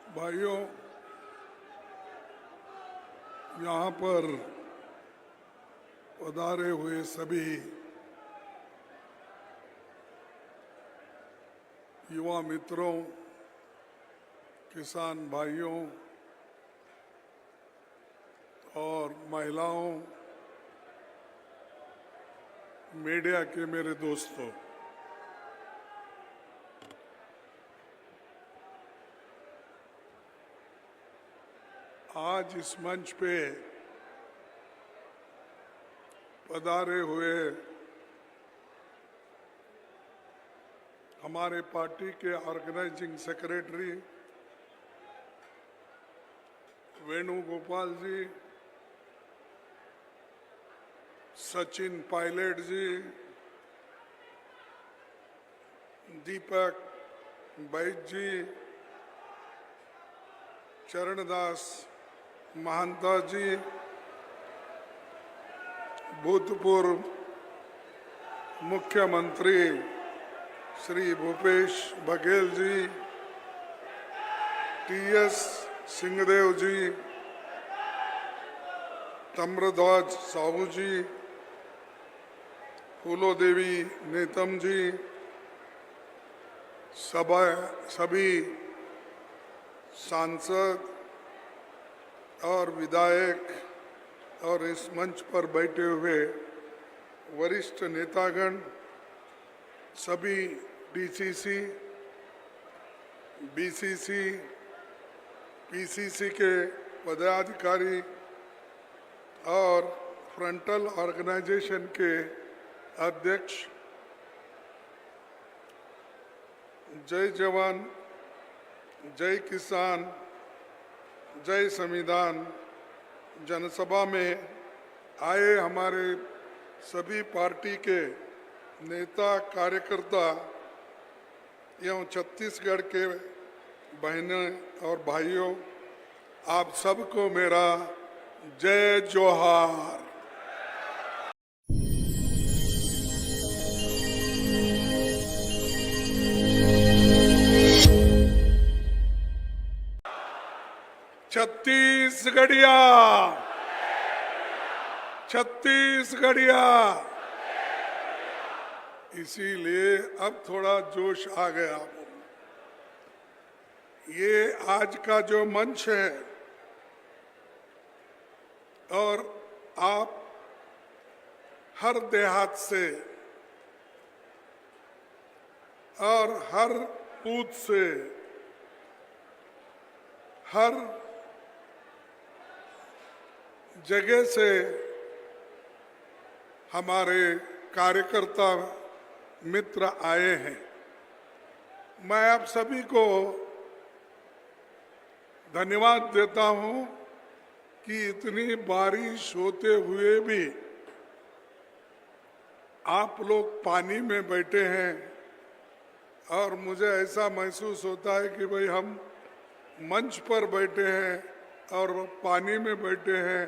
भाइयों, यहाँ पर पधारे हुए सभी युवा मित्रों, किसान भाइयों और महिलाओं, मीडिया के मेरे दोस्तों, आज इस मंच पे पधारे हुए हमारे पार्टी के ऑर्गेनाइजिंग सेक्रेटरी वेणुगोपाल जी, सचिन पायलट जी, दीपक बैद जी, चरणदास महंता जी, भूतपूर्व मुख्यमंत्री श्री भूपेश बघेल जी, टीएस सिंहदेव जी, तम्रध्वज साहू जी, फूलो देवी नेतम जी, सभी सांसद और विधायक और इस मंच पर बैठे हुए वरिष्ठ नेतागण, सभी डीसीसी, बीसीसी, पीसीसी के पदाधिकारी और फ्रंटल ऑर्गेनाइजेशन के अध्यक्ष, जय जवान, जय किसान, जय संविधान जनसभा में आए हमारे सभी पार्टी के नेता, कार्यकर्ता एवं छत्तीसगढ़ के बहनें और भाइयों, आप सबको मेरा जय जोहार। छत्तीसगढ़िया, छत्तीसगढ़िया। इसीलिए अब थोड़ा जोश आ गया। ये आज का जो मंच है और आप हर देहात से और हर बूथ से, हर जगह से हमारे कार्यकर्ता मित्र आए हैं। मैं आप सभी को धन्यवाद देता हूं कि इतनी बारिश होते हुए भी आप लोग पानी में बैठे हैं और मुझे ऐसा महसूस होता है कि भाई हम मंच पर बैठे हैं और पानी में बैठे हैं।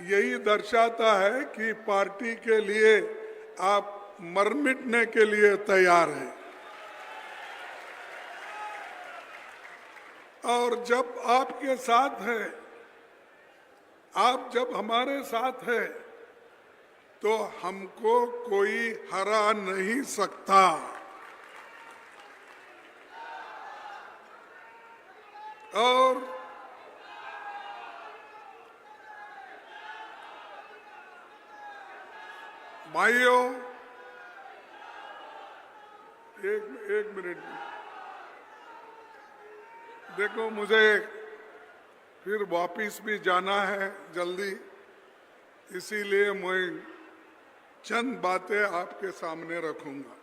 यही दर्शाता है कि पार्टी के लिए आप मर मिटने के लिए तैयार हैं। और जब आपके साथ हैं, आप जब हमारे साथ हैं, तो हमको कोई हरा नहीं सकता। और भाइयों, एक मिनट, देखो मुझे फिर वापिस भी जाना है जल्दी, इसीलिए मैं चंद बातें आपके सामने रखूंगा।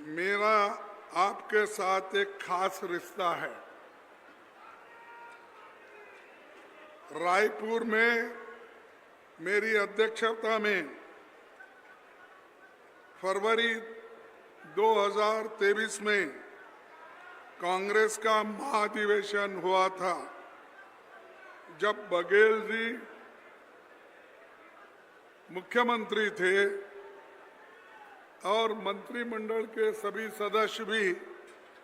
मेरा आपके साथ एक खास रिश्ता है। रायपुर में मेरी अध्यक्षता में फरवरी 2023 में कांग्रेस का महाधिवेशन हुआ था, जब बघेल जी मुख्यमंत्री थे और मंत्रिमंडल के सभी सदस्य भी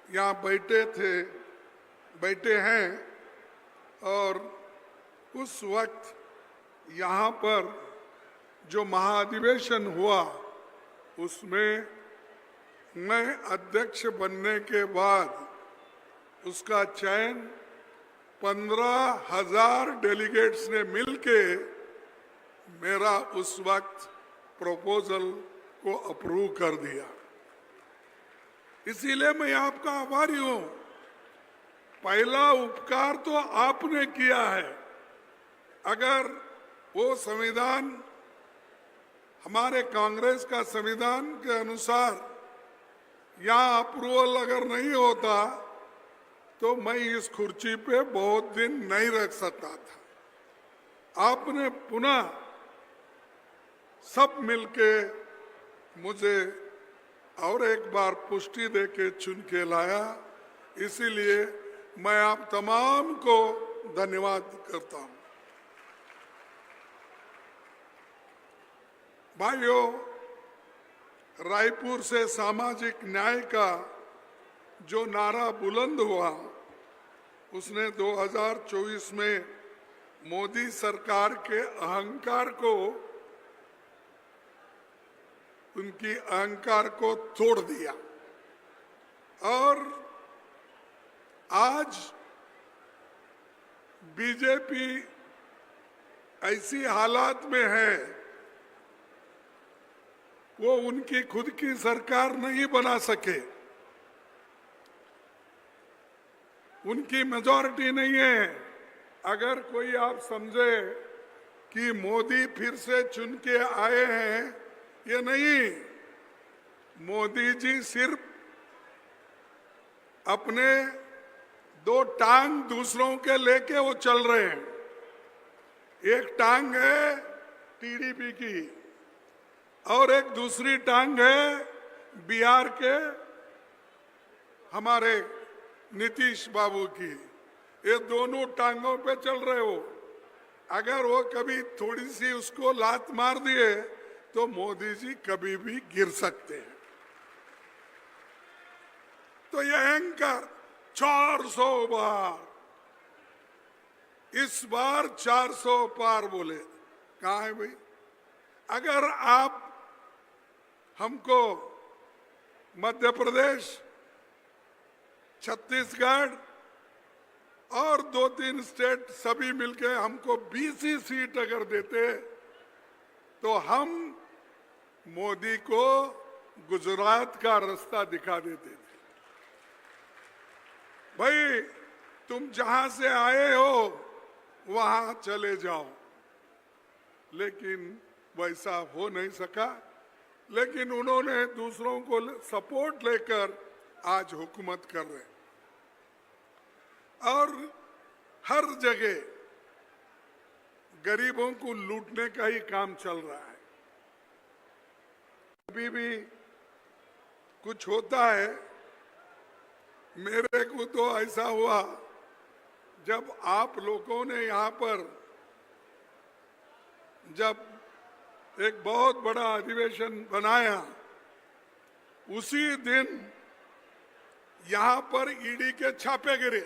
यहाँ बैठे हैं। और उस वक्त यहाँ पर जो महाधिवेशन हुआ उसमें मैं अध्यक्ष बनने के बाद उसका चयन 15,000 डेलीगेट्स ने मिलके मेरा उस वक्त प्रपोजल को अप्रूव कर दिया। इसीलिए मैं आपका आभारी हूं। पहला उपकार तो आपने किया है। अगर वो संविधान हमारे कांग्रेस का संविधान के अनुसार यहाँ अप्रूवल अगर नहीं होता तो मैं इस कुर्सी पे बहुत दिन नहीं रख सकता था। आपने पुनः सब मिलके मुझे और एक बार पुष्टि देके चुन के लाया। इसीलिए मैं आप तमाम को धन्यवाद करता हूं। भाइयों, रायपुर से सामाजिक न्याय का जो नारा बुलंद हुआ उसने 2024 में मोदी सरकार के अहंकार को, उनकी अहंकार को तोड़ दिया। और आज बीजेपी ऐसी हालात में है वो उनकी खुद की सरकार नहीं बना सके, उनकी मेजॉरिटी नहीं है। अगर कोई आप समझे कि मोदी फिर से चुन के आए हैं, ये नहीं। मोदी जी सिर्फ अपने दो टांग दूसरों के लेके वो चल रहे हैं। एक टांग है टीडीपी की और एक दूसरी टांग है बिहार के हमारे नीतीश बाबू की। ये दोनों टांगों पे चल रहे हो। अगर वो कभी थोड़ी सी उसको लात मार दिए तो मोदी जी कभी भी गिर सकते हैं। तो ये अहंकार 400 बार, इस बार 400 पार बोले। कहाँ है भाई? अगर आप हमको मध्य प्रदेश, छत्तीसगढ़ और 2-3 स्टेट सभी मिलके हमको 20 ही सीट अगर देते तो हम मोदी को गुजरात का रास्ता दिखा देते थे। भाई, तुम जहां से आए हो वहां चले जाओ। लेकिन वैसा हो नहीं सका। लेकिन उन्होंने दूसरों को सपोर्ट लेकर आज हुकूमत कर रहे। और हर जगह गरीबों को लूटने का ही काम चल रहा है। अभी भी कुछ होता है। मेरे को तो ऐसा हुआ जब आप लोगों ने यहाँ पर जब एक बहुत बड़ा अधिवेशन बनाया, उसी दिन यहाँ पर ईडी के छापे गिरे,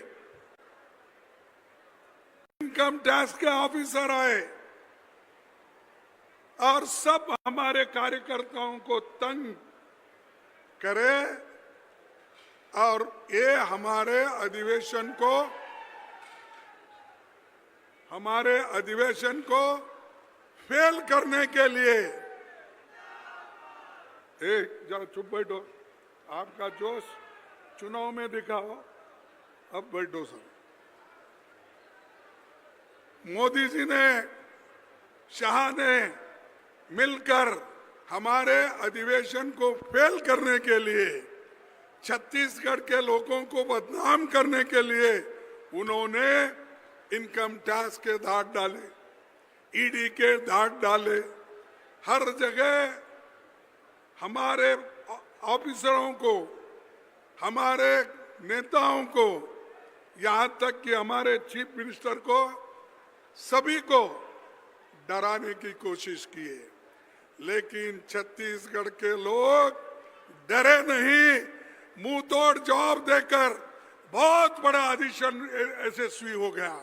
इनकम टैक्स के ऑफिसर आए और सब हमारे कार्यकर्ताओं को तंग करे और ये हमारे अधिवेशन को फेल करने के लिए। जरा चुप बैठो, आपका जोश चुनाव में दिखाओ, अब बैठो सर। मोदी जी ने, शाह ने मिलकर हमारे अधिवेशन को फेल करने के लिए, छत्तीसगढ़ के लोगों को बदनाम करने के लिए उन्होंने इनकम टैक्स के धाट डाले, ईडी के धाट डाले। हर जगह हमारे ऑफिसरों को, हमारे नेताओं को, यहाँ तक कि हमारे चीफ मिनिस्टर को, सभी को डराने की कोशिश की है। लेकिन छत्तीसगढ़ के लोग डरे नहीं, मुंह तोड़ जवाब देकर बहुत बड़ा ऑडिशन यशस्वी हो गया।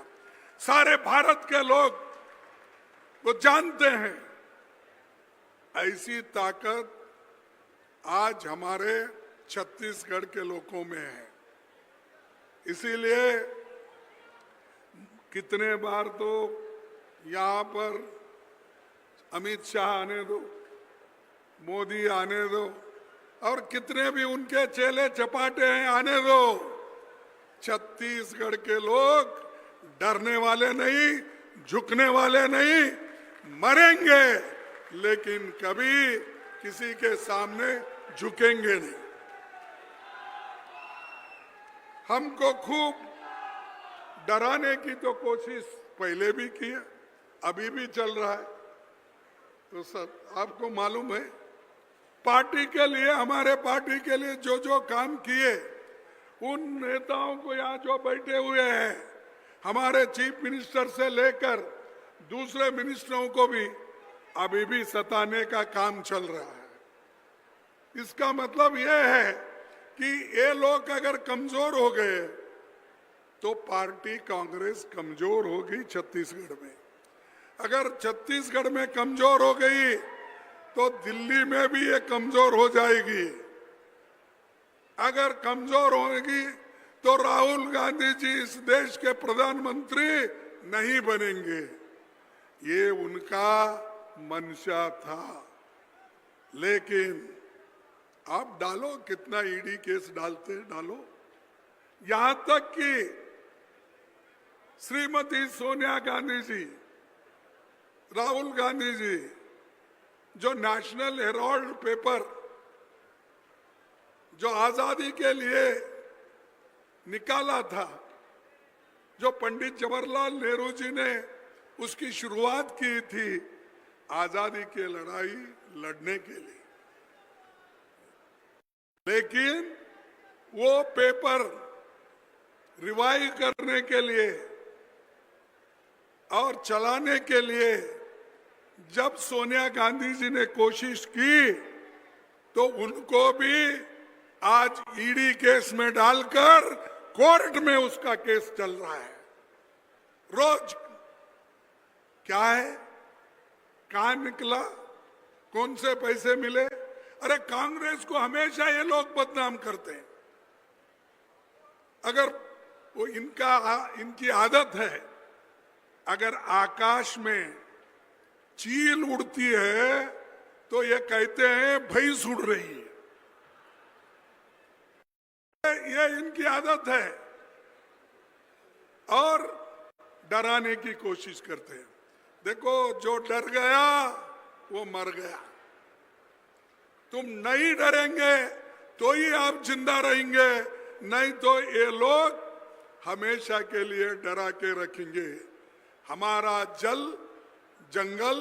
सारे भारत के लोग वो जानते हैं। ऐसी ताकत आज हमारे छत्तीसगढ़ के लोगों में है। इसीलिए कितने बार तो यहाँ पर अमित शाह आने दो, मोदी आने दो, और कितने भी उनके चेले चपाटे हैं आने दो, छत्तीसगढ़ के लोग डरने वाले नहीं, झुकने वाले नहीं, मरेंगे लेकिन कभी किसी के सामने झुकेंगे नहीं। हमको खूब डराने की तो कोशिश पहले भी की है, अभी भी चल रहा है। तो सब आपको मालूम है, पार्टी के लिए, हमारे पार्टी के लिए जो जो काम किए, उन नेताओं को यहाँ जो बैठे हुए हैं, हमारे चीफ मिनिस्टर से लेकर दूसरे मिनिस्टरों को भी अभी भी सताने का काम चल रहा है। इसका मतलब यह है कि ये लोग अगर कमजोर हो गए तो पार्टी कांग्रेस कमजोर होगी छत्तीसगढ़ में। अगर छत्तीसगढ़ में कमजोर हो गई तो दिल्ली में भी ये कमजोर हो जाएगी। अगर कमजोर होगी तो राहुल गांधी जी इस देश के प्रधानमंत्री नहीं बनेंगे। ये उनका मंशा था। लेकिन आप डालो, कितना ईडी केस डालते डालो। यहां तक कि श्रीमती सोनिया गांधी जी, राहुल गांधी जी, जो नेशनल हेराल्ड पेपर जो आजादी के लिए निकाला था, जो पंडित जवाहरलाल नेहरू जी ने उसकी शुरुआत की थी आजादी की लड़ाई लड़ने के लिए, लेकिन वो पेपर रिवाइव करने के लिए और चलाने के लिए जब सोनिया गांधी जी ने कोशिश की तो उनको भी आज ईडी केस में डालकर कोर्ट में उसका केस चल रहा है। रोज क्या है, कहां निकला, कौन से पैसे मिले। अरे कांग्रेस को हमेशा ये लोग बदनाम करते हैं। अगर वो इनकी आदत है, अगर आकाश में चील उड़ती है तो ये कहते हैं भैंस उड़ रही है। ये इनकी आदत है और डराने की कोशिश करते हैं। देखो, जो डर गया वो मर गया। तुम नहीं डरेंगे तो ही आप जिंदा रहेंगे, नहीं तो ये लोग हमेशा के लिए डरा के रखेंगे। हमारा जल जंगल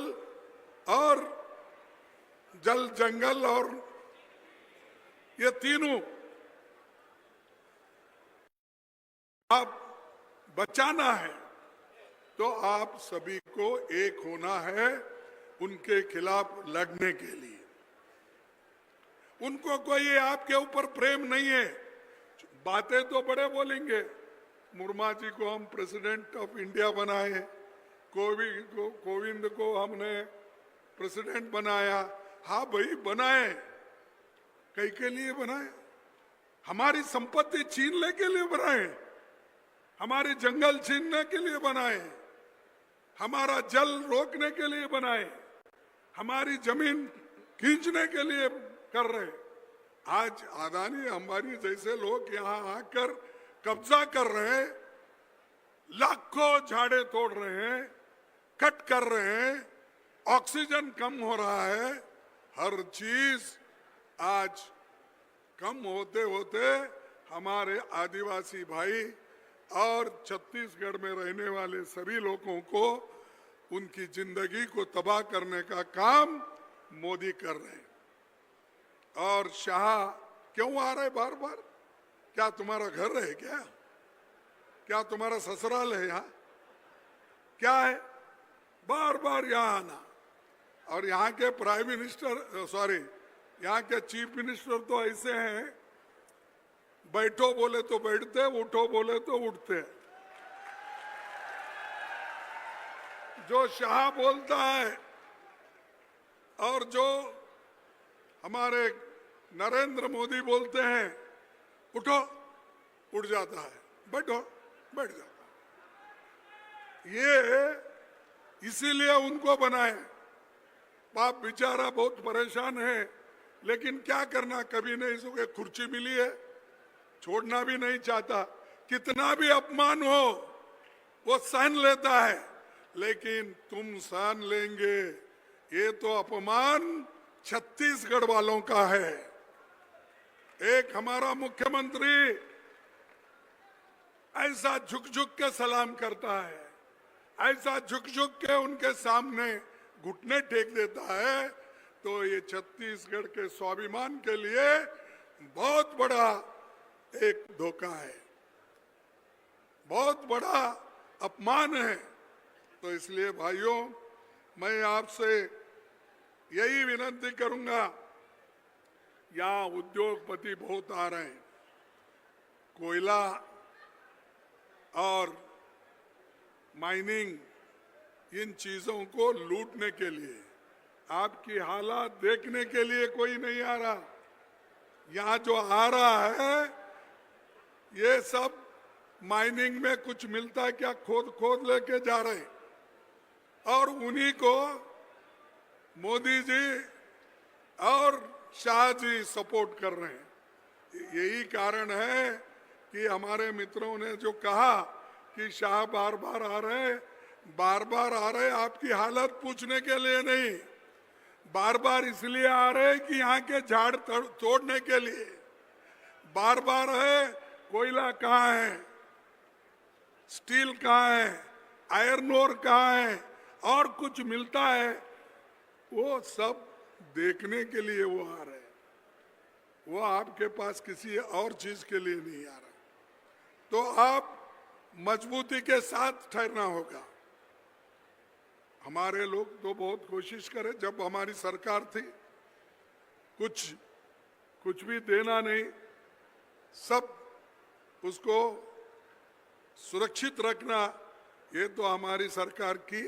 और ये तीनों आप बचाना है तो आप सभी को एक होना है उनके खिलाफ लड़ने के लिए। उनको कोई आपके ऊपर प्रेम नहीं है। बातें तो बड़े बोलेंगे, मुर्मू जी को हम प्रेसिडेंट ऑफ इंडिया बनाए, कोविंद को हमने प्रेसिडेंट बनाया। हाँ भाई बनाए, कई के लिए बनाए? हमारी संपत्ति छीनने के लिए बनाए, हमारे जंगल छीनने के लिए बनाए, हमारा जल रोकने के लिए बनाए, हमारी जमीन खींचने के लिए कर रहे। आज अदानी अंबानी जैसे लोग यहाँ आकर कब्जा कर रहे हैं, लाखों झाड़े तोड़ रहे हैं, कट कर रहे हैं, ऑक्सीजन कम हो रहा है, हर चीज आज कम होते होते हमारे आदिवासी भाई और छत्तीसगढ़ में रहने वाले सभी लोगों को उनकी जिंदगी को तबाह करने का काम मोदी कर रहे हैं। और शाह क्यों आ रहे बार बार? क्या तुम्हारा घर है क्या? क्या तुम्हारा ससुराल है यहाँ? क्या है बार बार यहाँ आना? और यहाँ के प्राइम मिनिस्टर यहाँ के चीफ मिनिस्टर तो ऐसे हैं, बैठो बोले तो बैठते, उठो बोले तो उठते। जो शाह बोलता है और जो हमारे नरेंद्र मोदी बोलते हैं उठो, उठ जाता है, बैठो बैठ जाता है। ये इसीलिए उनको बनाए। बाप बेचारा बहुत परेशान है, लेकिन क्या करना, कभी नहीं इसको कुर्सी मिली है, छोड़ना भी नहीं चाहता। कितना भी अपमान हो वो सहन लेता है, लेकिन तुम सहन लेंगे, ये तो अपमान छत्तीसगढ़ वालों का है। एक हमारा मुख्यमंत्री ऐसा झुक झुक के सलाम करता है, ऐसा झुक झुक के उनके सामने घुटने टेक देता है, तो ये छत्तीसगढ़ के स्वाभिमान के लिए बहुत बड़ा एक धोखा है, बहुत बड़ा अपमान है। तो इसलिए भाइयों, मैं आपसे यही विनती करूंगा, यहाँ उद्योगपति बहुत आ रहे हैं, कोयला और माइनिंग इन चीजों को लूटने के लिए, आपकी हालात देखने के लिए कोई नहीं आ रहा। यहाँ जो आ रहा है ये सब माइनिंग में कुछ मिलता है क्या, खोद खोद लेके जा रहे हैं, और उन्हीं को मोदी जी और शाह जी सपोर्ट कर रहे हैं। यही कारण है कि हमारे मित्रों ने जो कहा कि शाह बार बार आ रहे, बार बार आ रहे आपकी हालत पूछने के लिए नहीं, बार बार इसलिए आ रहे कि यहाँ के झाड़ तोड़ने के लिए। बार बार है कोयला कहाँ है, स्टील कहाँ है, आयरन ओर कहाँ है, और कुछ मिलता है, वो सब देखने के लिए वो आ रहे हैं। वो आपके पास किसी और चीज के लिए नहीं आ रहा। तो आप मजबूती के साथ ठहरना होगा। हमारे लोग तो बहुत कोशिश करें, जब हमारी सरकार थी कुछ भी देना नहीं, सब उसको सुरक्षित रखना, ये तो हमारी सरकार की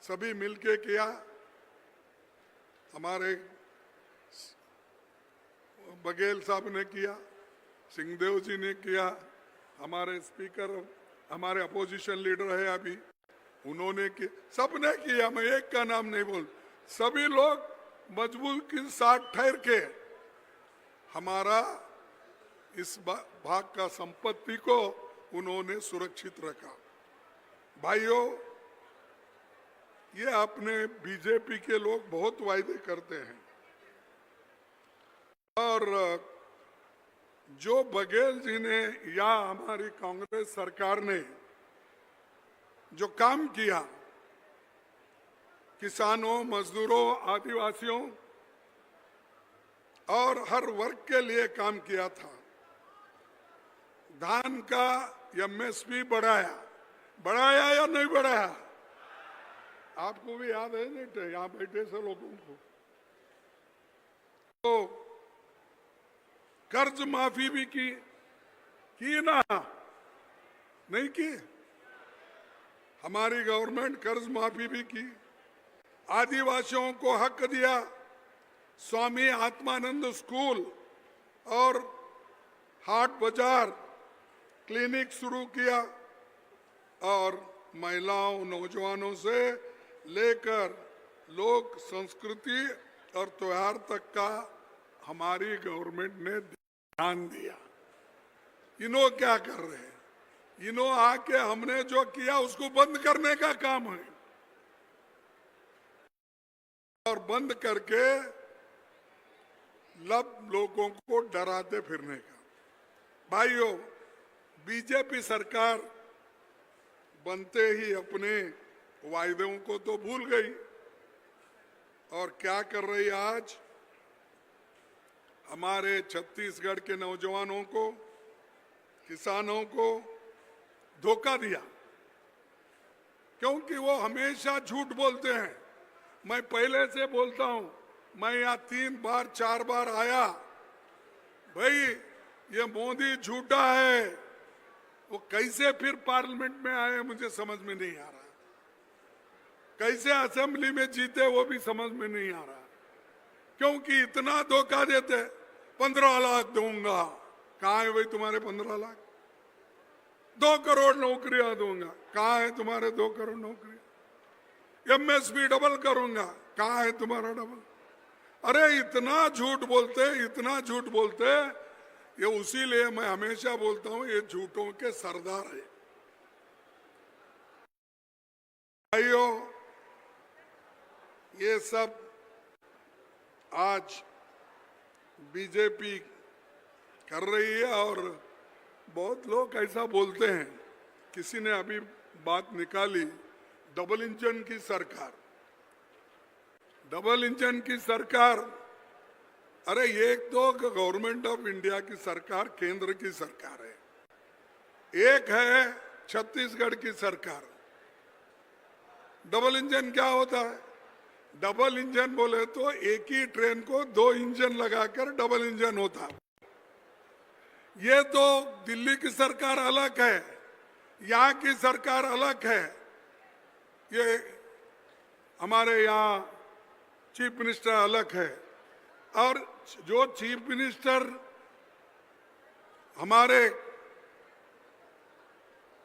सभी मिलके किया। हमारे बघेल साहब ने किया, सिंहदेव जी ने किया, हमारे स्पीकर, हमारे अपोजिशन लीडर है अभी, उन्होंने किया, सबने किया। मैं एक का नाम नहीं बोल, सभी लोग मजबूत के साथ ठहर के हमारा इस भाग का संपत्ति को उन्होंने सुरक्षित रखा। भाइयों, ये अपने बीजेपी के लोग बहुत वायदे करते हैं, और जो बघेल जी ने या हमारी कांग्रेस सरकार ने जो काम किया, किसानों, मजदूरों, आदिवासियों और हर वर्ग के लिए काम किया था। धान का एमएसपी बढ़ाया या नहीं बढ़ाया, आपको भी याद है नहीं, यहाँ बैठे से लोगों को। तो कर्ज माफी भी की ना, नहीं की, हमारी गवर्नमेंट कर्ज माफी भी की। आदिवासियों को हक दिया, स्वामी आत्मानंद स्कूल और हाट बाजार क्लिनिक शुरू किया, और महिलाओं, नौजवानों से लेकर लोक संस्कृति और त्योहार तक का हमारी गवर्नमेंट ने ध्यान दिया। इन्हों क्या कर रहे हैं, इन्हों आके हमने जो किया उसको बंद करने का काम है, और बंद करके लोगों को डराते फिरने का। भाइयों, बीजेपी सरकार बनते ही अपने वायदों को तो भूल गई, और क्या कर रही है आज, हमारे छत्तीसगढ़ के नौजवानों को, किसानों को धोखा दिया। क्योंकि वो हमेशा झूठ बोलते हैं, मैं पहले से बोलता हूं, मैं यहाँ 3 बार 4 बार आया, भाई ये मोदी झूठा है। वो कैसे फिर पार्लियामेंट में आए मुझे समझ में नहीं आ रहा, कैसे असेंबली में जीते वो भी समझ में नहीं आ रहा, क्योंकि इतना धोखा देते। 15 लाख दूंगा, कहाँ है भाई तुम्हारे 15 लाख? 2 करोड़ नौकरियां दूंगा, कहाँ है तुम्हारे 2 करोड़ नौकरियां? एमएसपी डबल करूंगा, कहाँ है तुम्हारा डबल? अरे इतना झूठ बोलते, इतना झूठ बोलते। ये उसी लिए मैं हमेशा बोलता हूं ये झूठों के सरदार है। भाइयों, ये सब आज बीजेपी कर रही है और बहुत लोग ऐसा बोलते हैं। किसी ने अभी बात निकाली, डबल इंजन की सरकार, डबल इंजन की सरकार। अरे एक तो गवर्नमेंट ऑफ इंडिया की सरकार केंद्र की सरकार है, एक है छत्तीसगढ़ की सरकार। डबल इंजन क्या होता है? डबल इंजन बोले तो एक ही ट्रेन को 2 इंजन लगाकर डबल इंजन होता है। ये तो दिल्ली की सरकार अलग है, यहाँ की सरकार अलग है। ये हमारे यहाँ चीफ मिनिस्टर अलग है, और जो चीफ मिनिस्टर हमारे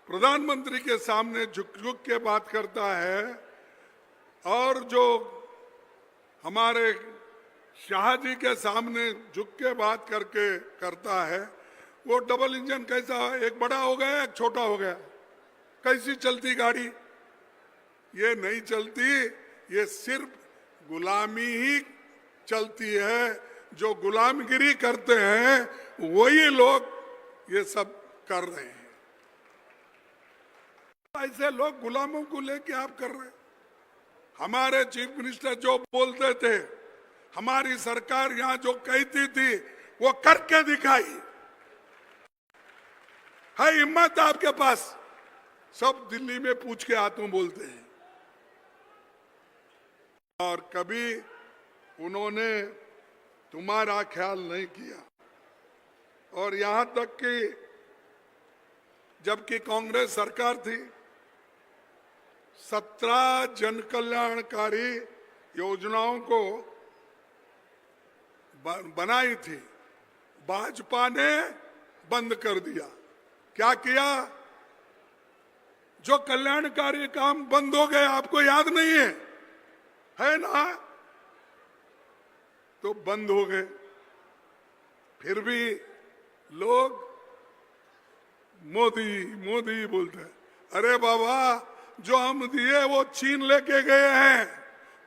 प्रधानमंत्री के सामने झुक झुक के बात करता है, और जो हमारे शाह जी के सामने झुक के बात करके करता है, वो डबल इंजन कैसा? एक बड़ा हो गया, एक छोटा हो गया। कैसी चलती गाड़ी? ये नहीं चलती, ये सिर्फ गुलामी ही चलती है। जो गुलामगिरी करते हैं वही लोग ये सब कर रहे हैं। ऐसे लोग गुलामों को लेके आप कर रहे हैं। हमारे चीफ मिनिस्टर जो बोलते थे, हमारी सरकार यहां जो कहती थी वो करके दिखाई है। हिम्मत आपके पास, सब दिल्ली में पूछ के आते बोलते हैं। और कभी उन्होंने तुम्हारा ख्याल नहीं किया। और यहां तक कि जबकि कांग्रेस सरकार थी, 17 जन कल्याणकारी योजनाओं को बनाई थी, भाजपा ने बंद कर दिया। क्या किया? जो कल्याणकारी काम बंद हो गए, आपको याद नहीं है ना? तो बंद हो गए। फिर भी लोग मोदी मोदी बोलते हैं। अरे बाबा, जो हम दिए वो छीन लेके गए हैं,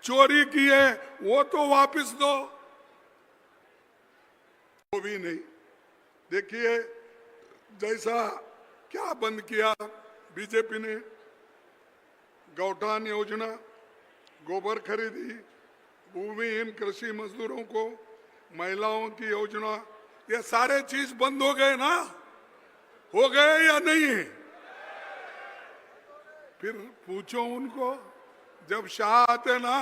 चोरी किए, वो तो वापस दो। वो भी नहीं। देखिए जैसा क्या बंद किया बीजेपी ने, गौठान योजना, गोबर खरीदी, भूमिहीन कृषि मजदूरों को, महिलाओं की योजना, ये सारे चीज बंद हो गए ना? हो गए या नहीं? फिर पूछो उनको, जब शाह आते ना,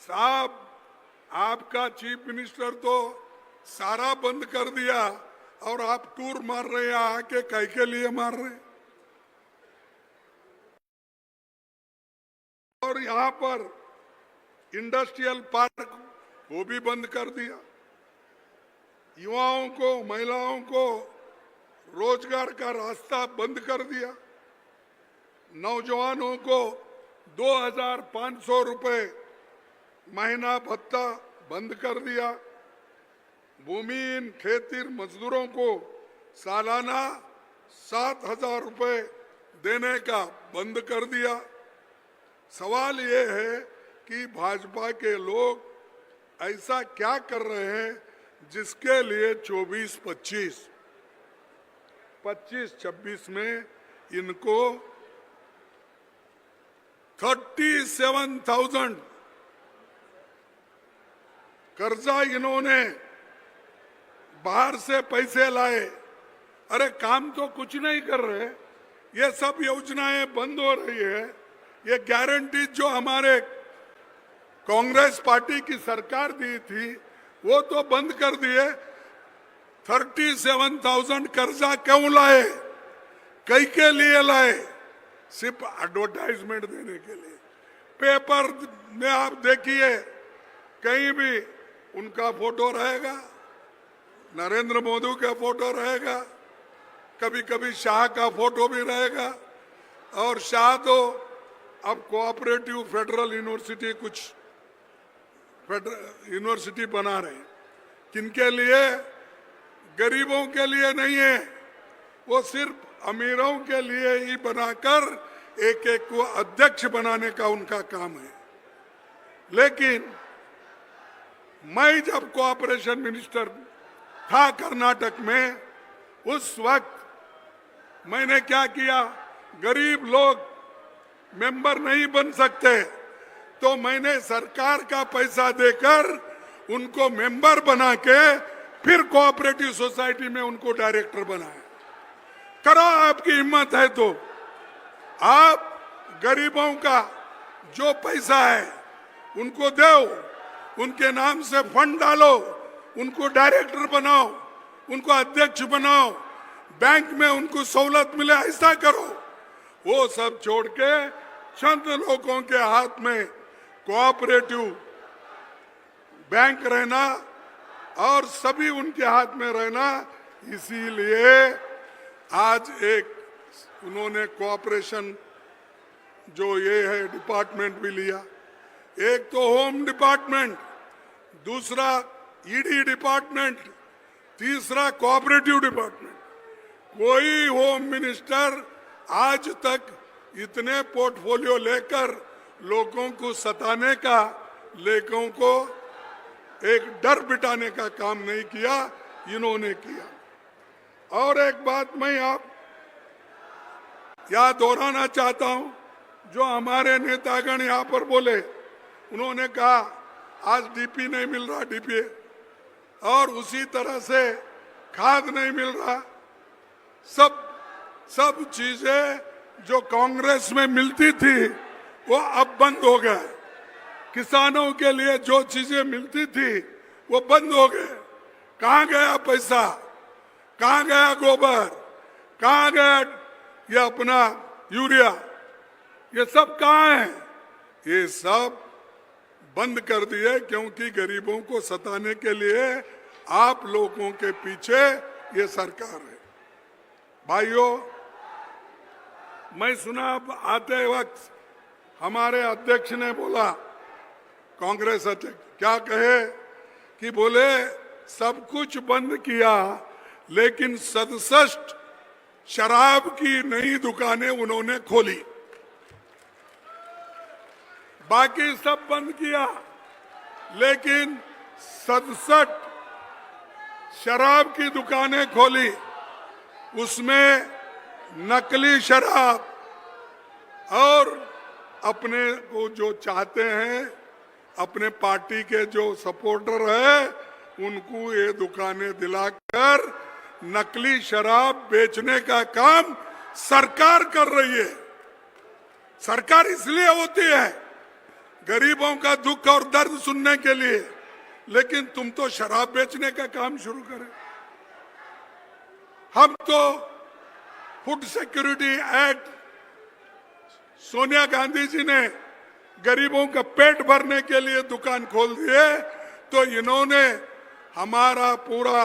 साहब आपका चीफ मिनिस्टर तो सारा बंद कर दिया और आप टूर मार रहे हैं, आके कई के लिए मार रहे हैं? और यहाँ पर इंडस्ट्रियल पार्क वो भी बंद कर दिया। युवाओं को, महिलाओं को रोजगार का रास्ता बंद कर दिया। नौजवानों को 2500 रुपए महीना भत्ता बंद कर दिया। भूमिहीन खेती मजदूरों को सालाना 7000 रुपए देने का बंद कर दिया। सवाल ये है कि भाजपा के लोग ऐसा क्या कर रहे हैं जिसके लिए 25-26 में इनको 37,000 कर्जा इन्होंने बाहर से पैसे लाए। अरे काम तो कुछ नहीं कर रहे, ये सब योजनाएं बंद हो रही है। ये गारंटी जो हमारे कांग्रेस पार्टी की सरकार दी थी वो तो बंद कर दिए। 37,000 कर्जा क्यों लाए? कई के लिए लाए? सिर्फ एडवर्टाइजमेंट देने के लिए। पेपर में आप देखिए, कहीं भी उनका फोटो रहेगा, नरेंद्र मोदी का फोटो रहेगा, कभी कभी शाह का फोटो भी रहेगा। और शाह तो अब कोऑपरेटिव फेडरल यूनिवर्सिटी कुछ यूनिवर्सिटी बना रहे हैं। किनके लिए? गरीबों के लिए नहीं है, वो सिर्फ अमीरों के लिए ही बनाकर एक एक को अध्यक्ष बनाने का उनका काम है। लेकिन मैं जब कोऑपरेशन मिनिस्टर था कर्नाटक में, उस वक्त मैंने क्या किया, गरीब लोग मेंबर नहीं बन सकते तो मैंने सरकार का पैसा देकर उनको मेंबर बना के फिर कोऑपरेटिव सोसाइटी में उनको डायरेक्टर बनाया। करो, आपकी हिम्मत है तो आप गरीबों का जो पैसा है उनको दो, उनके नाम से फंड डालो, उनको डायरेक्टर बनाओ, उनको अध्यक्ष बनाओ, बैंक में उनको सहूलत मिले, ऐसा करो। वो सब छोड़ के चंद लोगों के हाथ में कोऑपरेटिव बैंक रहना और सभी उनके हाथ में रहना, इसीलिए आज एक उन्होंने कोऑपरेशन जो ये है डिपार्टमेंट भी लिया। एक तो होम डिपार्टमेंट, दूसरा ईडी डिपार्टमेंट, तीसरा कोऑपरेटिव डिपार्टमेंट। कोई होम मिनिस्टर आज तक इतने पोर्टफोलियो लेकर लोगों को सताने का, लोगों को एक डर बिठाने का काम नहीं किया, इन्होंने किया। और एक बात मैं आप याद दोहराना चाहता हूं, जो हमारे नेतागण यहाँ पर बोले, उन्होंने कहा आज डीपी नहीं मिल रहा, डीपी, और उसी तरह से खाद नहीं मिल रहा। सब चीजें जो कांग्रेस में मिलती थी वो अब बंद हो गए। किसानों के लिए जो चीजें मिलती थी वो बंद हो गए। कहाँ गया पैसा? कहाँ गया गोबर? कहाँ गया ये अपना यूरिया? ये सब कहाँ है? ये सब बंद कर दिए, क्योंकि गरीबों को सताने के लिए आप लोगों के पीछे ये सरकार है। भाइयों, मैं सुना आते वक्त हमारे अध्यक्ष ने बोला, कांग्रेस अध्यक्ष क्या कहे कि बोले सब कुछ बंद किया लेकिन 67 शराब की नई दुकानें उन्होंने खोली, बाकी सब बंद किया, लेकिन 67 शराब की दुकानें खोली। उसमें नकली शराब और अपने को जो चाहते हैं, अपने पार्टी के जो सपोर्टर है, उनको ये दुकानें दिलाकर नकली शराब बेचने का काम सरकार कर रही है। सरकार इसलिए होती है गरीबों का दुख और दर्द सुनने के लिए, लेकिन तुम तो शराब बेचने का काम शुरू करें। हम तो food security act Sonia Gandhi ji ने गरीबों का पेट भरने के लिए दुकान खोल दिए, तो इन्होंने हमारा पूरा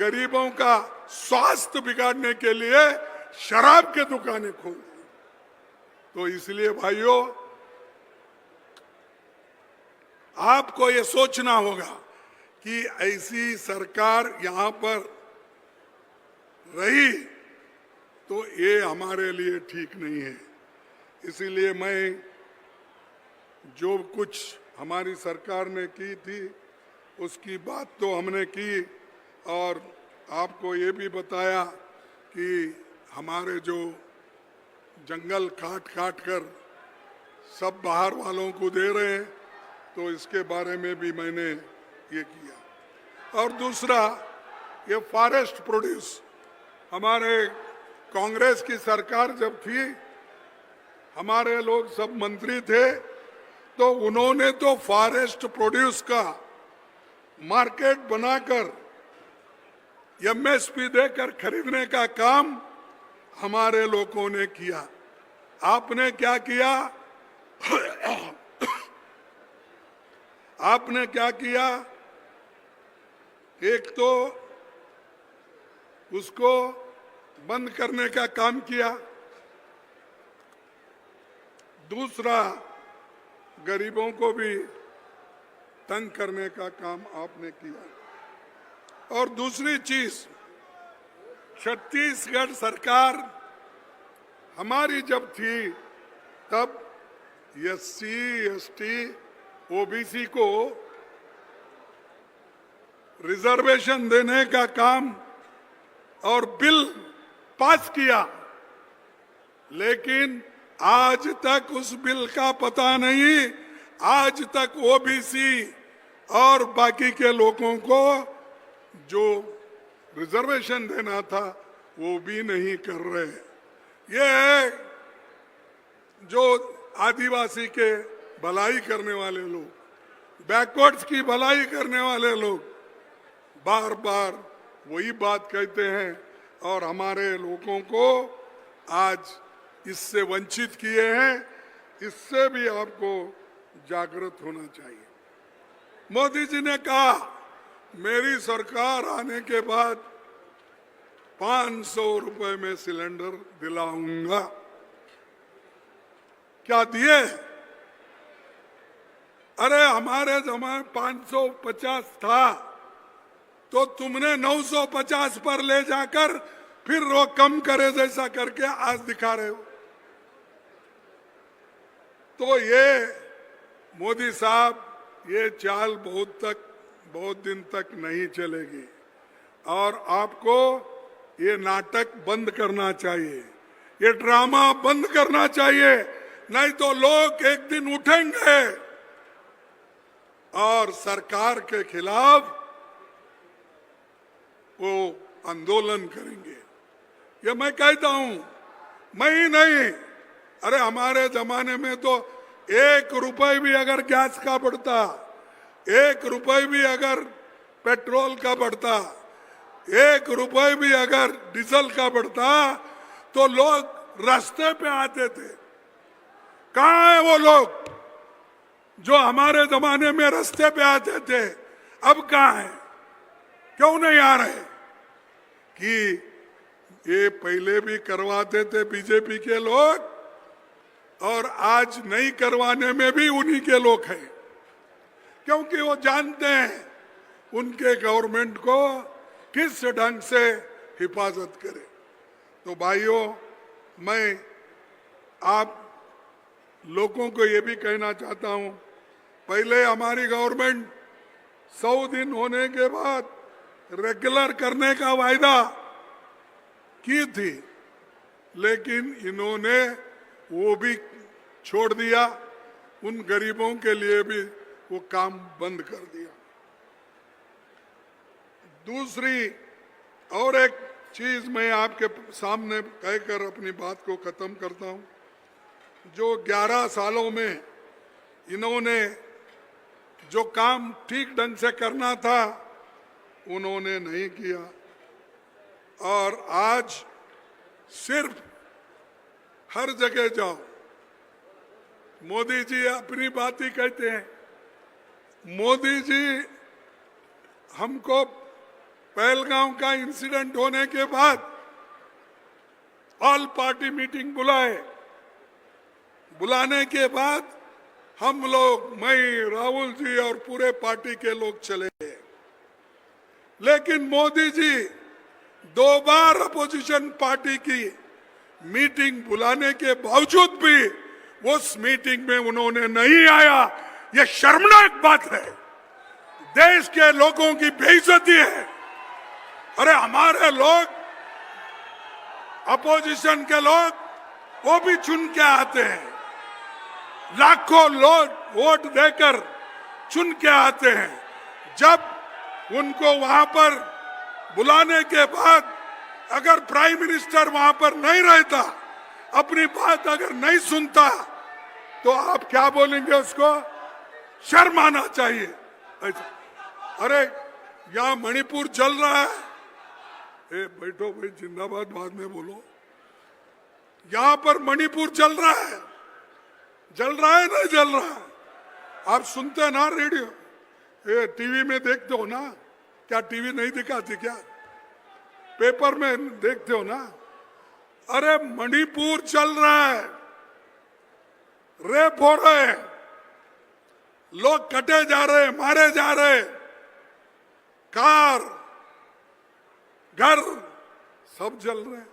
गरीबों का स्वास्थ्य बिगाड़ने के लिए शराब के दुकानें खोल दी। तो इसलिए भाइयों, आपको ये सोचना होगा कि ऐसी सरकार यहाँ पर रही तो ये हमारे लिए ठीक नहीं है। इसीलिए मैं जो कुछ हमारी सरकार ने की थी उसकी बात तो हमने की, और आपको ये भी बताया कि हमारे जो जंगल काट कर सब बाहर वालों को दे रहे हैं, तो इसके बारे में भी मैंने ये किया। और दूसरा, ये फॉरेस्ट प्रोड्यूस, हमारे कांग्रेस की सरकार जब थी, हमारे लोग सब मंत्री थे, तो उन्होंने तो फॉरेस्ट प्रोड्यूस का मार्केट बनाकर एमएसपी देकर खरीदने का काम हमारे लोगों ने किया। आपने क्या किया? आपने क्या किया? एक तो उसको बंद करने का काम किया, दूसरा गरीबों को भी तंग करने का काम आपने किया। और दूसरी चीज, छत्तीसगढ़ सरकार हमारी जब थी तब एससी, एसटी, ओबीसी को रिजर्वेशन देने का काम और बिल पास किया, लेकिन आज तक उस बिल का पता नहीं। आज तक ओबीसी और बाकी के लोगों को जो रिजर्वेशन देना था वो भी नहीं कर रहे। ये है जो आदिवासी के भलाई करने वाले लोग, बैकवर्ड्स की भलाई करने वाले लोग बार बार वही बात कहते हैं और हमारे लोगों को आज इससे वंचित किए हैं। इससे भी आपको जागृत होना चाहिए। मोदी जी ने कहा मेरी सरकार आने के बाद 500 रुपए में सिलेंडर दिलाऊंगा। क्या दिए? अरे हमारे जमाने 550 था तो तुमने 950 पर ले जाकर फिर वो कम करे जैसा करके आज दिखा रहे हो। तो ये मोदी साहब, ये चाल बहुत दिन तक नहीं चलेगी और आपको ये नाटक बंद करना चाहिए, ये ड्रामा बंद करना चाहिए, नहीं तो लोग एक दिन उठेंगे और सरकार के खिलाफ वो आंदोलन करेंगे। ये मैं कहता हूं, मैं ही नहीं, अरे हमारे जमाने में तो 1 रुपए भी अगर गैस का बढ़ता, 1 रुपए भी अगर पेट्रोल का बढ़ता, 1 रुपए भी अगर डीजल का बढ़ता तो लोग रास्ते पे आते थे। कहाँ है वो लोग जो हमारे जमाने में रास्ते पे आते थे? अब कहाँ है? क्यों नहीं आ रहे? कि ये पहले भी करवाते थे बीजेपी के लोग और आज नहीं करवाने में भी उन्हीं के लोग हैं, क्योंकि वो जानते हैं उनके गवर्नमेंट को किस ढंग से हिफाजत करे। तो भाइयों, मैं आप लोगों को ये भी कहना चाहता हूं, पहले हमारी गवर्नमेंट 100 दिन होने के बाद रेगुलर करने का वायदा की थी, लेकिन इन्होंने वो भी छोड़ दिया। उन गरीबों के लिए भी वो काम बंद कर दिया। दूसरी और एक चीज मैं आपके सामने कहकर अपनी बात को खत्म करता हूं। जो 11 सालों में इन्होंने जो काम ठीक ढंग से करना था उन्होंने नहीं किया और आज सिर्फ हर जगह जाओ, मोदी जी अपनी बात ही कहते हैं। मोदी जी हमको पहलगांव का इंसिडेंट होने के बाद ऑल पार्टी मीटिंग बुलाने के बाद हम लोग, मैं, राहुल जी और पूरे पार्टी के लोग चले गए, लेकिन मोदी जी 2 बार अपोजिशन पार्टी की मीटिंग बुलाने के बावजूद भी उस मीटिंग में उन्होंने नहीं आया। यह शर्मनाक बात है, देश के लोगों की बेइज्जती है। अरे हमारे लोग, अपोजिशन के लोग, वो भी चुन के आते हैं, लाखों लोग वोट देकर चुन के आते हैं। जब उनको वहां पर बुलाने के बाद अगर प्राइम मिनिस्टर वहां पर नहीं रहता, अपनी बात अगर नहीं सुनता, तो आप क्या बोलेंगे उसको? शर्म आना चाहिए ऐसा। अरे यहाँ मणिपुर जल रहा है, ए बैठो भाई, जिंदाबाद बाद में बोलो। यहाँ पर मणिपुर जल रहा है, जल रहा है ना जल रहा है? आप सुनते हैं ना रेडियो, ये टीवी में देखते हो ना? क्या टीवी नहीं दिखाती क्या? पेपर में देखते हो ना? अरे मणिपुर चल रहा है, रेप हो रहे हैं, लोग कटे जा रहे हैं, मारे जा रहे हैं, कार घर सब जल रहे हैं।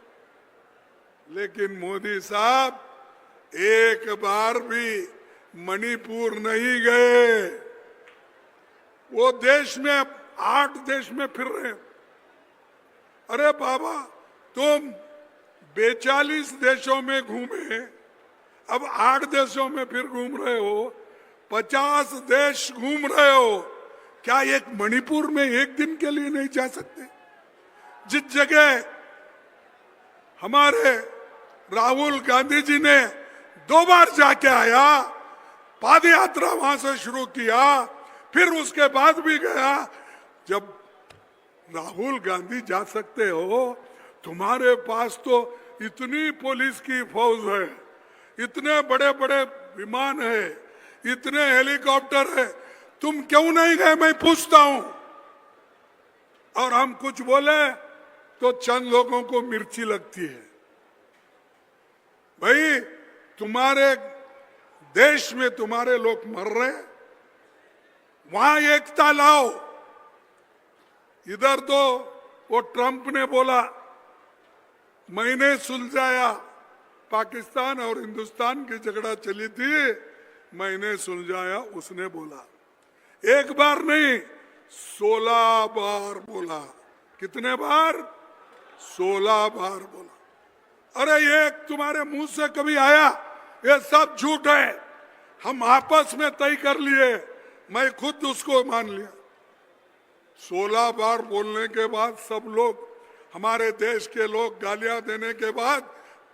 लेकिन मोदी साहब एक बार भी मणिपुर नहीं गए। वो देश में 8 देश में फिर रहे हैं। अरे बाबा, तुम 42 देशों में घूमे, अब 8 देशों में फिर घूम रहे हो, 50 देश घूम रहे हो, क्या एक मणिपुर में एक दिन के लिए नहीं जा सकते? जिस जगह हमारे राहुल गांधी जी ने 2 बार जाके आया, पाद यात्रा वहां से शुरू किया, फिर उसके बाद भी गया। जब राहुल गांधी जा सकते हो, तुम्हारे पास तो इतनी पुलिस की फौज है, इतने बड़े बड़े विमान है, इतने हेलीकॉप्टर है, तुम क्यों नहीं गए? मैं पूछता हूं। और हम कुछ बोले तो चंद लोगों को मिर्ची लगती है। भाई, तुम्हारे देश में तुम्हारे लोग मर रहे, वहां एकता लाओ। इधर तो वो ट्रंप ने बोला मैंने सुलझाया, पाकिस्तान और हिंदुस्तान की झगड़ा चली थी, मैंने सुलझाया, उसने बोला। एक बार नहीं, 16 बार बोला। कितने बार? 16 बार बोला। अरे ये तुम्हारे मुंह से कभी आया? ये सब झूठ है, हम आपस में तय कर लिए, मैं खुद उसको मान लिया। 16 बार बोलने के बाद सब लोग, हमारे देश के लोग गालियां देने के बाद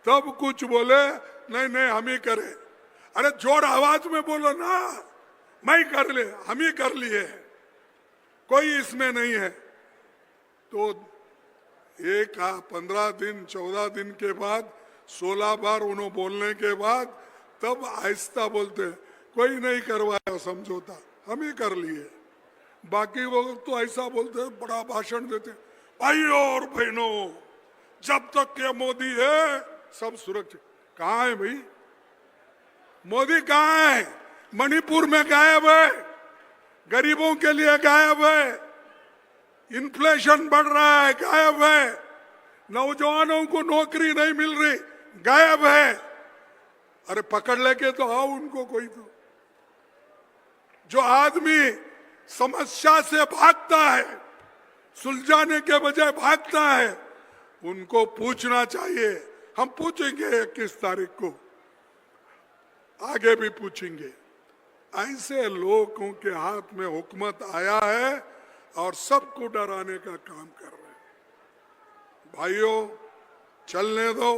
तब कुछ बोले, नहीं नहीं हम ही करें। अरे जोर आवाज में बोलो ना, मैं कर ले, हम ही कर लिए, कोई इसमें नहीं है। तो 15 दिन 14 दिन के बाद 16 बार उन्होंने बोलने के बाद तब आहिस्ता बोलते, कोई नहीं करवाया समझौता, हम ही कर लिए। बाकी वो तो ऐसा बोलते, बड़ा भाषण देते, भाइयों और बहनों, जब तक ये मोदी है सब सुरक्षित। कहाँ है भाई मोदी? कहाँ है? मणिपुर में गायब है, गरीबों के लिए गायब है, इन्फ्लेशन बढ़ रहा है, गायब है, नौजवानों को नौकरी नहीं मिल रही, गायब है। अरे पकड़ लेके तो आओ उनको कोई तो। जो आदमी समस्या से भागता है, सुलझाने के बजाय भागता है, उनको पूछना चाहिए। हम पूछेंगे 21 तारीख को, आगे भी पूछेंगे। ऐसे लोगों के हाथ में हुकूमत आया है और सबको डराने का काम कर रहे हैं। भाइयों, चलने दो।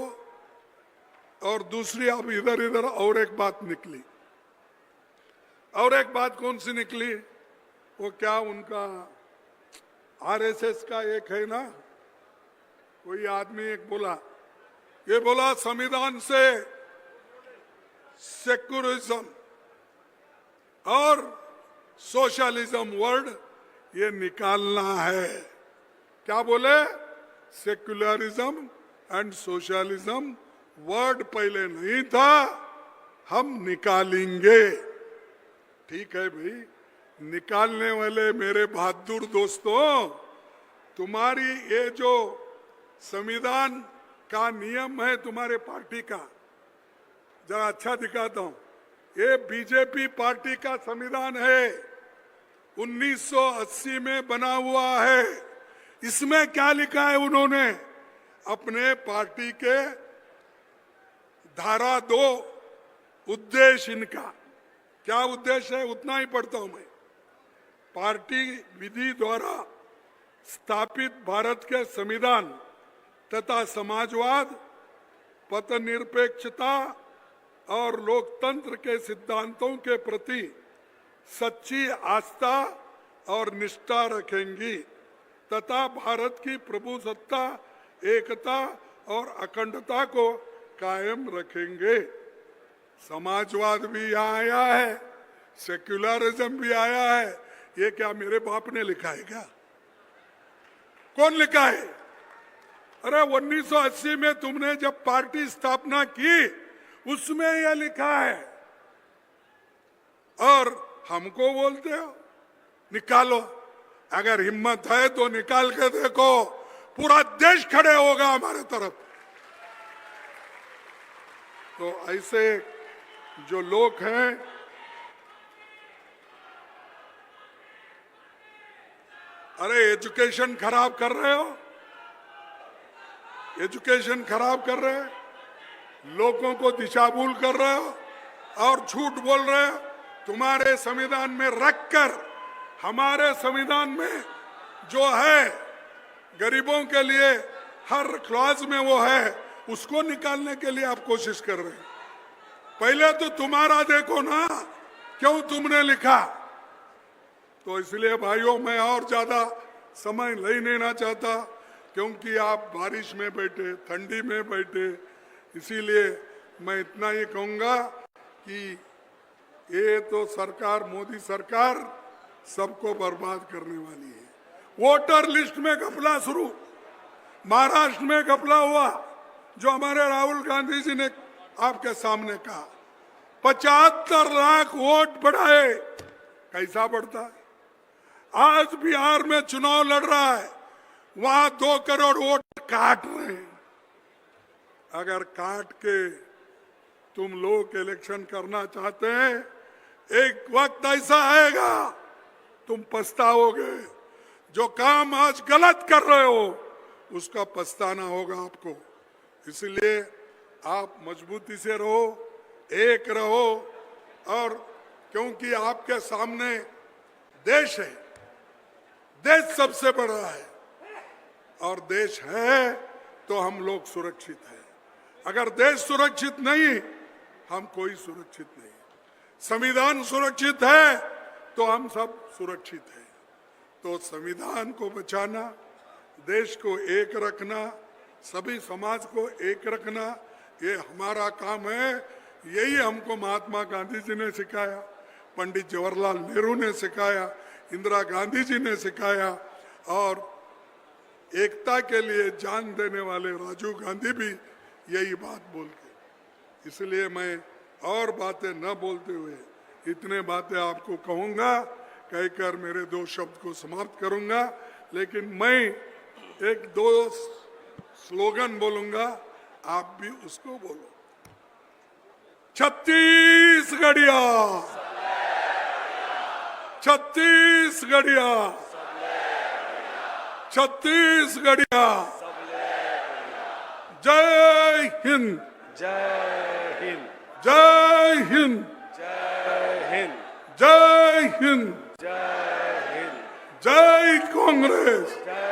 और दूसरी, अब इधर इधर और एक बात निकली। और एक बात कौन सी निकली? वो क्या, उनका आरएसएस का एक है ना, कोई आदमी एक बोला, ये बोला संविधान से सेक्युलरिज्म और सोशलिज्म वर्ड ये निकालना है। क्या बोले? सेक्युलरिज्म एंड सोशलिज्म वर्ड पहले नहीं था, हम निकालेंगे। ठीक है भाई, निकालने वाले मेरे बहादुर दोस्तों, तुम्हारी ये जो संविधान का नियम है तुम्हारे पार्टी का, जरा अच्छा दिखाता हूं। ये बीजेपी पार्टी का संविधान है, 1980 में बना हुआ है। इसमें क्या लिखा है उन्होंने? अपने पार्टी के धारा 2 उद्देश्य इनका क्या उद्देश्य है, उतना ही पढ़ता हूं मैं। पार्टी विधि द्वारा स्थापित भारत के संविधान तथा समाजवाद, पथ निरपेक्षता और लोकतंत्र के सिद्धांतों के प्रति सच्ची आस्था और निष्ठा रखेंगी तथा भारत की प्रभुसत्ता, एकता और अखंडता को कायम रखेंगे। समाजवाद भी यहाँ आया है, सेक्युलरिज्म भी आया है। ये क्या मेरे बाप ने लिखा है क्या? कौन लिखा है? अरे 1980 में तुमने जब पार्टी स्थापना की उसमें यह लिखा है और हमको बोलते हो निकालो। अगर हिम्मत है तो निकाल के देखो, पूरा देश खड़े होगा हमारे तरफ। तो ऐसे जो लोग हैं, अरे एजुकेशन खराब कर रहे हो, एजुकेशन खराब कर रहे हो, लोगों को दिशाभूल कर रहे हो और झूठ बोल रहे हो। तुम्हारे संविधान में रखकर, हमारे संविधान में जो है गरीबों के लिए हर क्लॉज में वो है, उसको निकालने के लिए आप कोशिश कर रहे हैं। पहले तो तुम्हारा देखो ना, क्यों तुमने लिखा। तो इसलिए भाइयों, मैं और ज्यादा समय नहीं लेना चाहता क्योंकि आप बारिश में बैठे, ठंडी में बैठे, इसीलिए मैं इतना ही कहूंगा कि ये तो सरकार, मोदी सरकार सबको बर्बाद करने वाली है। वोटर लिस्ट में घपला शुरू, महाराष्ट्र में घपला हुआ, जो हमारे राहुल गांधी जी ने आपके सामने कहा। 75 लाख वोट बढ़ाए, कैसा बढ़ता है? आज बिहार में चुनाव लड़ रहा है, वहां 2 करोड़ वोट काट रहे हैं। अगर काट के तुम लोग इलेक्शन करना चाहते हैं, एक वक्त ऐसा आएगा तुम पछताओगे। जो काम आज गलत कर रहे हो उसका पछताना होगा आपको। इसलिए आप मजबूती से रहो, एक रहो, और क्योंकि आपके सामने देश है, देश सबसे बड़ा है और देश है तो हम लोग सुरक्षित हैं। अगर देश सुरक्षित नहीं, हम कोई सुरक्षित नहीं। संविधान सुरक्षित है तो हम सब सुरक्षित हैं। तो संविधान को बचाना, देश को एक रखना, सभी समाज को एक रखना, ये हमारा काम है। यही हमको महात्मा गांधी जी ने सिखाया, पंडित जवाहरलाल नेहरू ने सिखाया, इंदिरा गांधी जी ने सिखाया, और एकता के लिए जान देने वाले राजीव गांधी भी यही बात बोल के। इसलिए मैं और बातें न बोलते हुए इतने बातें आपको कहूंगा, कहकर मेरे 2 शब्द को समाप्त करूंगा। लेकिन मैं 1-2 स्लोगन बोलूंगा, आप भी उसको बोलो। छत्तीसगढ़िया, छत्तीसगढ़िया, छत्तीसगढ़िया। जय हिंद, जय हिंद, जय हिंद, जय हिंद, जय हिंद, जय हिंद, जय कांग्रेस, जय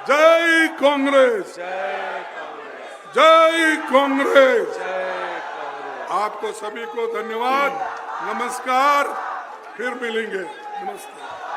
जय कांग्रेस, कांग्रेस, जय कांग्रेस, जय कांग्रेस। जय कांग्रेस। आपको सभी को धन्यवाद, नमस्कार, फिर मिलेंगे, नमस्कार।